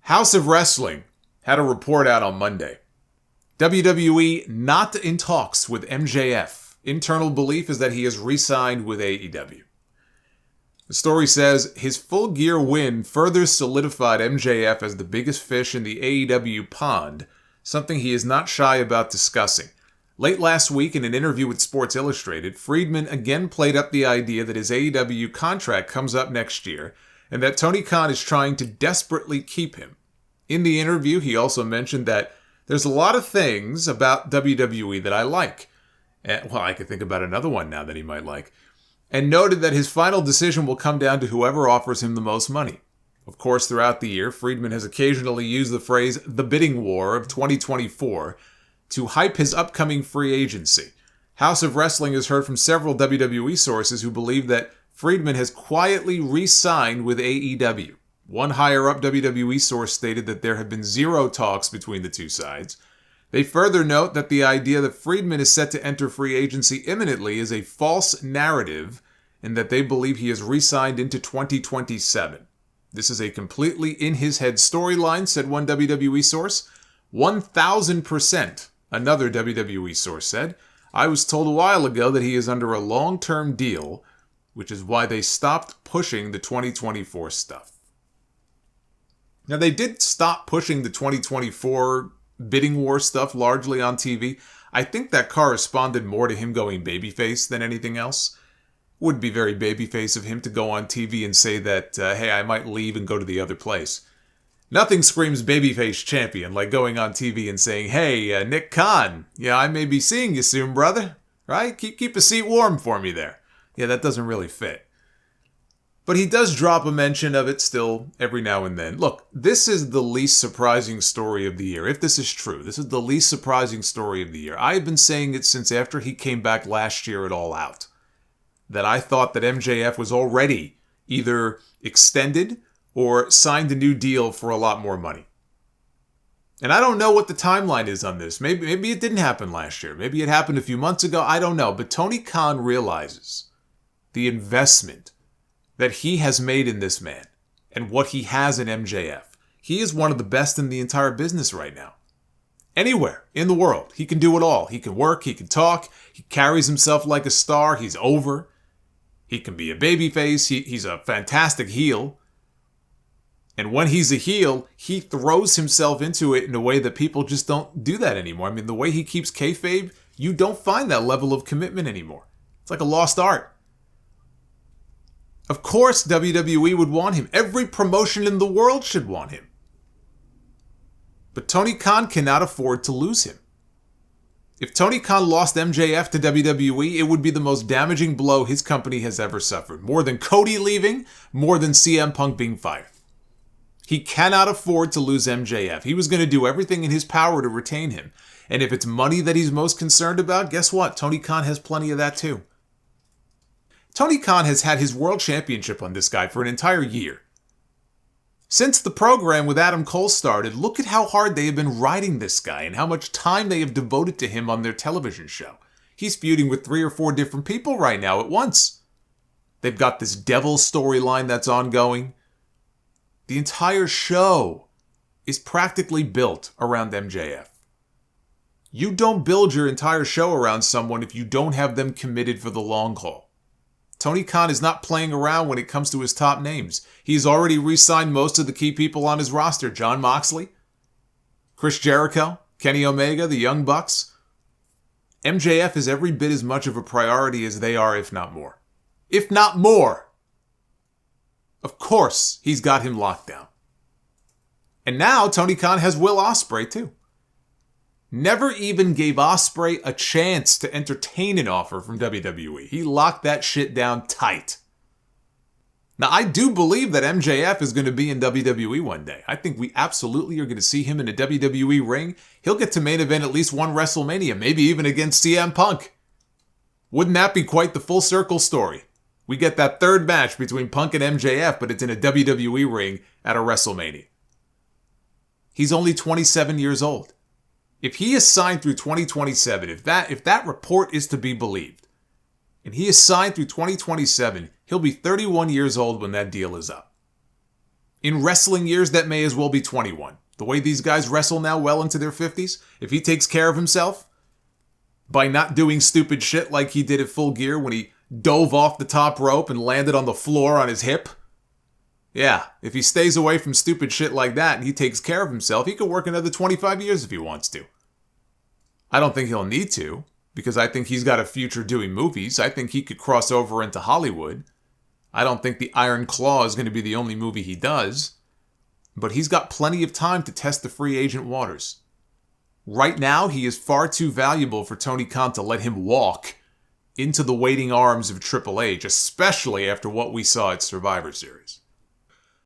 House of Wrestling had a report out on Monday. WWE not in talks with MJF. Internal belief is that he has re-signed with AEW. The story says his Full Gear win further solidified MJF as the biggest fish in the AEW pond, something he is not shy about discussing. Late last week, in an interview with Sports Illustrated, Friedman again played up the idea that his AEW contract comes up next year and that Tony Khan is trying to desperately keep him. In the interview, he also mentioned that there's a lot of things about WWE that I like. Well, I could think about another one now that he might like. And noted that his final decision will come down to whoever offers him the most money. Of course, throughout the year, Friedman has occasionally used the phrase the bidding war of 2024 to hype his upcoming free agency. House of Wrestling has heard from several WWE sources who believe that Friedman has quietly re-signed with AEW. One higher-up WWE source stated that there have been zero talks between the two sides. They further note that the idea that Friedman is set to enter free agency imminently is a false narrative and that they believe he has re-signed into 2027. This is a completely in-his-head storyline, said one WWE source. 1,000%, another WWE source said. I was told a while ago that he is under a long-term deal, which is why they stopped pushing the 2024 stuff. Now, they did stop pushing the 2024 bidding war stuff largely on TV. I think that corresponded more to him going babyface than anything else. Would be very babyface of him to go on TV and say that, hey, I might leave and go to the other place. Nothing screams babyface champion like going on TV and saying, hey, Nick Khan, yeah, I may be seeing you soon, brother. Right? Keep a seat warm for me there. Yeah, that doesn't really fit. But he does drop a mention of it still every now and then. Look, this is the least surprising story of the year. If this is true, this is the least surprising story of the year. I've been saying it since after he came back last year at All Out. That I thought that MJF was already either extended or signed a new deal for a lot more money. And I don't know what the timeline is on this. Maybe it didn't happen last year. Maybe it happened a few months ago. I don't know. But Tony Khan realizes the investment that he has made in this man and what he has in MJF. He is one of the best in the entire business right now. Anywhere in the world, he can do it all. He can work, he can talk, he carries himself like a star, he's over. He can be a babyface, he's a fantastic heel. And when he's a heel, he throws himself into it in a way that people just don't do that anymore. I mean, the way he keeps kayfabe, you don't find that level of commitment anymore. It's like a lost art. Of course, WWE would want him. Every promotion in the world should want him. But Tony Khan cannot afford to lose him. If Tony Khan lost MJF to WWE, it would be the most damaging blow his company has ever suffered. More than Cody leaving, more than CM Punk being fired. He cannot afford to lose MJF. He was going to do everything in his power to retain him. And if it's money that he's most concerned about, guess what? Tony Khan has plenty of that too. Tony Khan has had his world championship on this guy for an entire year. Since the program with Adam Cole started, look at how hard they have been riding this guy and how much time they have devoted to him on their television show. He's feuding with 3 or 4 different people right now at once. They've got this devil storyline that's ongoing. The entire show is practically built around MJF. You don't build your entire show around someone if you don't have them committed for the long haul. Tony Khan is not playing around when it comes to his top names. He's already re-signed most of the key people on his roster. Jon Moxley, Chris Jericho, Kenny Omega, the Young Bucks. MJF is every bit as much of a priority as they are, if not more. If not more! Of course, he's got him locked down. And now Tony Khan has Will Ospreay too. Never even gave Ospreay a chance to entertain an offer from WWE. He locked that shit down tight. Now, I do believe that MJF is going to be in WWE one day. I think we absolutely are going to see him in a WWE ring. He'll get to main event at least one WrestleMania, maybe even against CM Punk. Wouldn't that be quite the full circle story? We get that third match between Punk and MJF, but it's in a WWE ring at a WrestleMania. He's only 27 years old. If he is signed through 2027, if that report is to be believed, and he is signed through 2027, he'll be 31 years old when that deal is up. In wrestling years, that may as well be 21. The way these guys wrestle now well into their 50s, if he takes care of himself by not doing stupid shit like he did at Full Gear when he dove off the top rope and landed on the floor on his hip. Yeah, if he stays away from stupid shit like that and he takes care of himself, he could work another 25 years if he wants to. I don't think he'll need to, because I think he's got a future doing movies. I think he could cross over into Hollywood. I don't think the Iron Claw is going to be the only movie he does. But he's got plenty of time to test the free agent waters. Right now, he is far too valuable for Tony Khan to let him walk into the waiting arms of Triple H, especially after what we saw at Survivor Series.